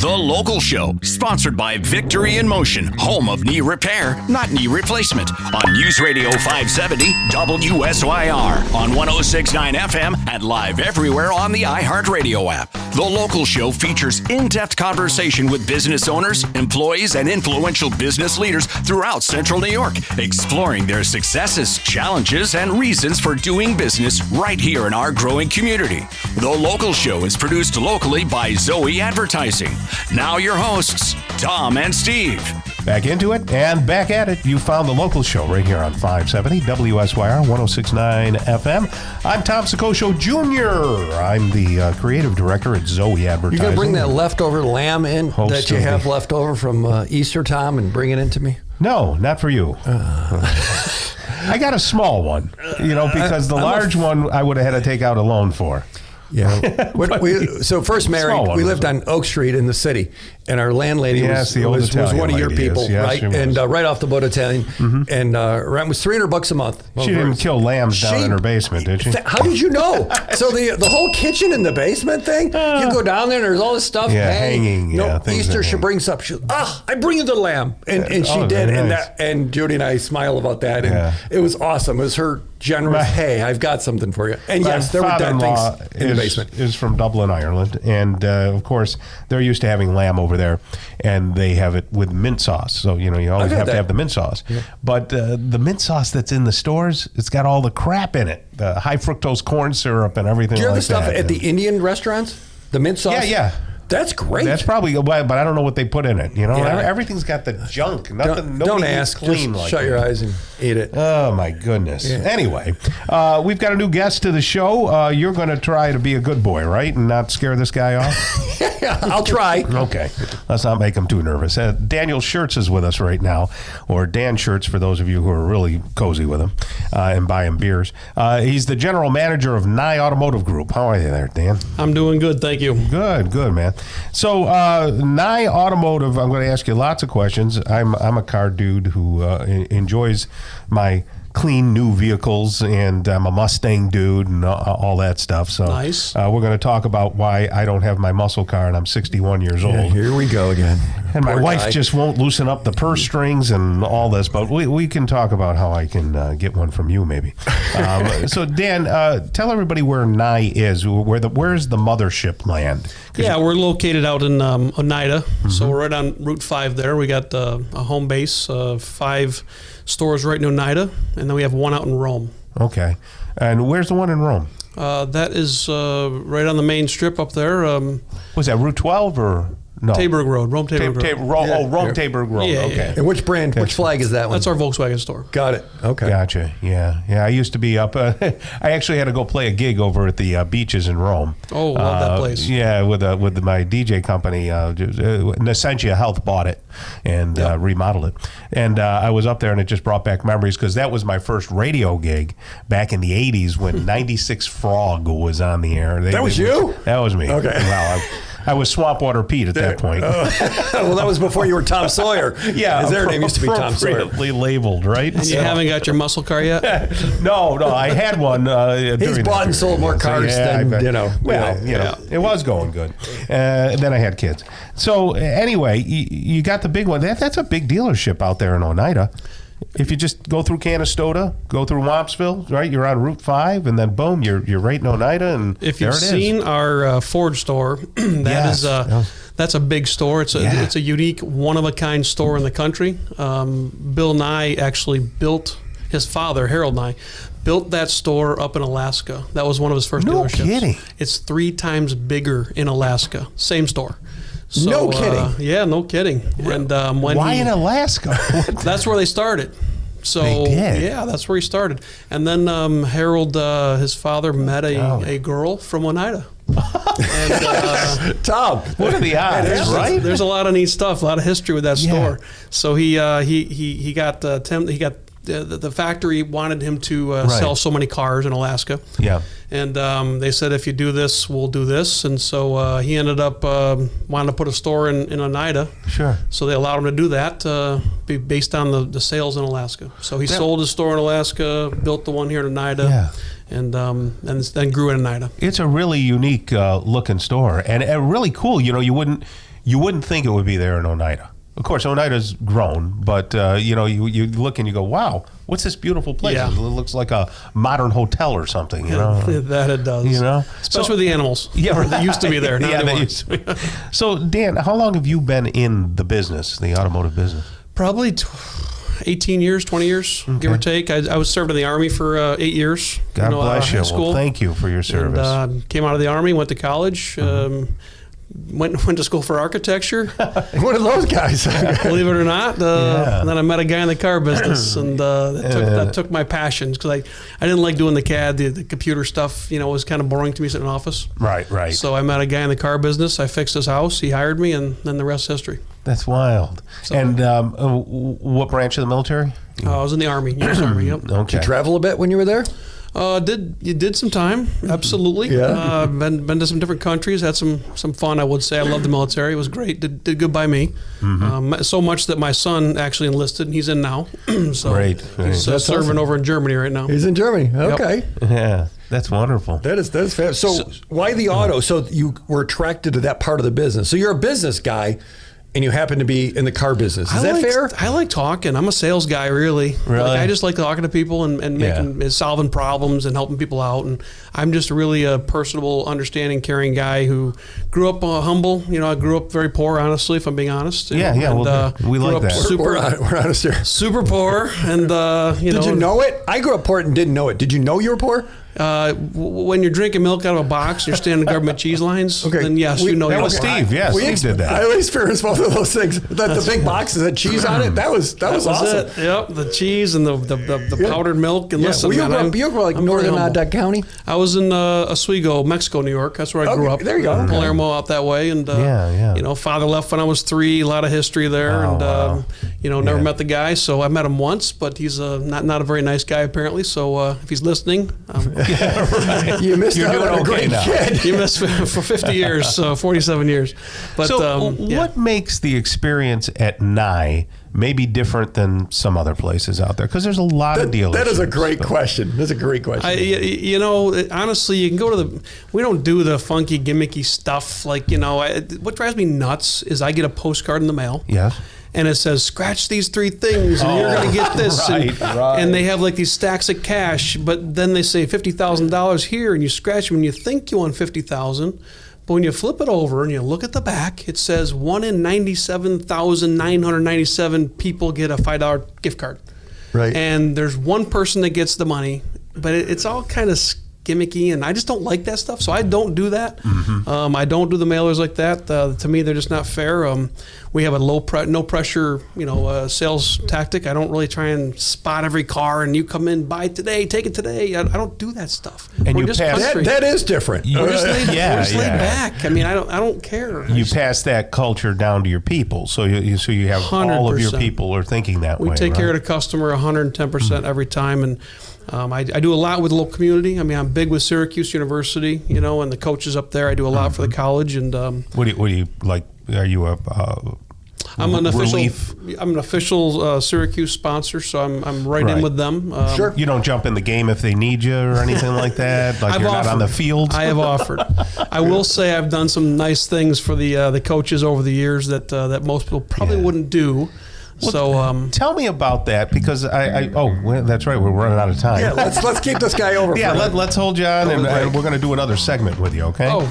The Local Show, sponsored by Victory in Motion, home of knee repair, not knee replacement. On News Radio 570, WSYR, on 106.9 FM, and live everywhere on the iHeartRadio app. The Local Show features in-depth conversation with business owners, employees, and influential business leaders throughout Central New York, exploring their successes, challenges, and reasons for doing business right here in our growing community. The Local Show is produced locally by Zoe Advertising. Now your hosts, Tom and Steve. Back into it and back at it. You found The Local Show right here on 570 WSYR 106.9 FM. I'm Tom Soccocio Jr. I'm the creative director at Zoe Advertising. You're going to bring that leftover lamb in that you have left over from Easter, Tom, and bring it in to me? No, not for you. I got a small one, because the large one I would have had to take out a loan for. Yeah. So first married, we lived on Oak Street in the city, and our landlady was one of your people, right? And right off the boat Italian, and rent was $300 a month. She didn't kill lambs down in her basement, did she? How did you know? So the whole kitchen in the basement thing, you go down there and there's all this stuff hanging. Easter she brings up, I bring you the lamb, and she did, nice. and Judy and I smile about that, and it was awesome. It was her generous, hey, I've got something for you. And yes, there were dead things in the basement. Is from Dublin, Ireland, and of course they're used to having lamb over there, and they have it with mint sauce. So you always have to have the mint sauce. Yeah. But the mint sauce that's in the stores, it's got all the crap in it, the high fructose corn syrup and everything. Do you have like the stuff at the Indian restaurants? The mint sauce? Yeah. That's great. That's probably, but I don't know what they put in it. Everything's got the junk. Nothing. Don't ask. Clean. Just shut your eyes and eat it. Oh my goodness. Yeah. Anyway, we've got a new guest to the show. You're going to try to be a good boy, right, and not scare this guy off? I'll try. Okay. Let's not make him too nervous. Daniel Schirtz is with us right now, or Dan Schirtz for those of you who are really cozy with him and buy him beers. He's the general manager of NYE Automotive Group. How are you there, Dan? I'm doing good, thank you. Good, man. So NYE Automotive, I'm going to ask you lots of questions. I'm a car dude who enjoys my clean new vehicles, and I'm a Mustang dude and all that stuff. So nice. We're going to talk about why I don't have my muscle car and I'm 61 years old. Here we go again. And my wife just won't loosen up the purse strings and all this, but we can talk about how I can get one from you maybe. So Dan, tell everybody where NYE is. Where's the mothership land? Yeah, we're located out in Oneida, so we're right on Route 5 there. We got a home base, 5 stores right in Oneida, and then we have one out in Rome. Okay. And where's the one in Rome? That is right on the main strip up there. Was that Route 12 or... No. Taberg Road, Rome Taberg Road. Rome Taberg Road. Yeah, okay. And which brand, which flag is that one? That's our Volkswagen store. Got it. Okay. Gotcha. Yeah. I used to be up. I actually had to go play a gig over at the beaches in Rome. Oh, love that place. Yeah, with my DJ company. Nessentia Health bought it and remodeled it. And I was up there, and it just brought back memories because that was my first radio gig back in the 80s when 96 Frog was on the air. That was you? That was me. Okay. Wow. I was Swampwater Pete at that point. Well, that was before you were Tom Sawyer. Yeah. His name used to be Tom Sawyer. Appropriately labeled, right? And you haven't got your muscle car yet? No, I had one. He's bought and sold more cars than, it was going good. And then I had kids. So anyway, you got the big one. That's a big dealership out there in Oneida. If you just go through Canastota, go through Wampsville, right? You're on Route 5, and then boom, you're right in Oneida, and if you've seen our Ford store, that's a big store. It's a unique, one-of-a-kind store in the country. Bill Nye actually built, his father, Harold Nye, built that store up in Alaska. That was one of his first dealerships. No kidding. It's 3 times bigger in Alaska. Same store. So, no kidding. Yeah, no kidding. And why in Alaska? That's where they started. So they did. Yeah, that's where he started. And then Harold, his father, met a girl from Oneida. And, Tom, what are the odds, right? There's a lot of neat stuff, a lot of history with that store. So he got the factory wanted him to sell so many cars in Alaska. Yeah. And they said, if you do this, we'll do this. And so he ended up wanting to put a store in Oneida. Sure. So they allowed him to do that based on the sales in Alaska. So he sold his store in Alaska, built the one here in Oneida, and then grew in Oneida. It's a really unique looking store and really cool. You know, you wouldn't think it would be there in Oneida. Of course, Oneida's grown, but you look and you go, wow, what's this beautiful place? Yeah. It looks like a modern hotel or something, you know? That it does. You know? Especially with the animals. Yeah, right. They used to be there. Now they used to be. So, Dan, how long have you been in the business, the automotive business? Probably 18 years, 20 years, give or take. I was served in the Army for 8 years. God bless you. School. Well, thank you for your service. And, came out of the Army, went to college, went to school for architecture. One of those guys. Believe it or not. And then I met a guy in the car business, and that took my passions, because I didn't like doing the CAD, the computer stuff. You know, it was kind of boring to me sitting in an office. Right. So I met a guy in the car business. I fixed his house. He hired me, and then the rest is history. That's wild. So, and what branch of the military? I was in the Army, U.S. Army. Yep. Okay. Did you travel a bit when you were there? Did some time, absolutely. Yeah. Been to some different countries, had some fun. I would say I loved the military. It was great. Did good by me. So much that my son actually enlisted, and he's in now. So great. He's serving awesome. Over in Germany right now. He's in Germany. Okay. Yep. Yeah, that's wonderful. That is fair. So why the auto? So you were attracted to that part of the business. So you're a business guy, and you happen to be in the car business. Is that fair? I like talking. I'm a sales guy, really. Like, I just like talking to people and solving problems and helping people out. And I'm just really a personable, understanding, caring guy who grew up humble. You know, I grew up very poor, honestly, if I'm being honest. We like that. We're honest here. Super poor. And, Did you know it? I grew up poor and didn't know it. Did you know you were poor? When you're drinking milk out of a box and you're standing in government cheese lines, then yes, you know. That was Steve. Yes, Steve did that. I experienced both of those things. The big boxes had cheese on it. That was awesome. It. Yep, the cheese and the powdered milk. And listen, you grew up like northern county. I was in Oswego, Mexico, New York. That's where I grew up. There you go. Palermo out that way, and you know, father left when I was 3. A lot of history there, you know, never met the guy. So I met him once, but he's not a very nice guy apparently. So if he's listening. Right. You missed out on a great kid. You missed for 50 years, 47 years. But so what makes the experience at NYE maybe different than some other places out there? Because there's a lot of dealerships. That is a great question. That's a great question. You know, honestly, you can go to we don't do the funky, gimmicky stuff. Like, you know, what drives me nuts is I get a postcard in the mail. Yes. And it says, scratch these 3 things, and you're going to get this. And they have like these stacks of cash, but then they say $50,000 here, and you scratch them, and you think you won $50,000. But when you flip it over and you look at the back, it says 1 in 97,997 people get a $5 gift card. Right. And there's one person that gets the money, but it's all kind of gimmicky, and I just don't like that stuff, so I don't do that. I don't do the mailers like that. To me, they're just not fair. We have a no pressure, you know, sales tactic. I don't really try and spot every car and you come in, buy today, take it today. I don't do that stuff. And we're just that is different. We're just laid back. I mean, I don't care. You pass that culture down to your people, so you have 100%. All of your people are thinking that way. We take care of the customer 110% every time, and I do a lot with the local community. I mean, I'm big with Syracuse University, you know, and the coaches up there. I do a lot for the college. And what do you like? Are you a I'm an official Syracuse sponsor, so I'm right in with them. Sure. You don't jump in the game if they need you or anything like that. Like you're not on the field. I have offered. I will say I've done some nice things for the coaches over the years that most people probably wouldn't do. Well, so tell me about that, because that's right, we're running out of time. Yeah, let's keep this guy over. Yeah, let's hold you on, and we're going to do another segment with you. Okay. Oh.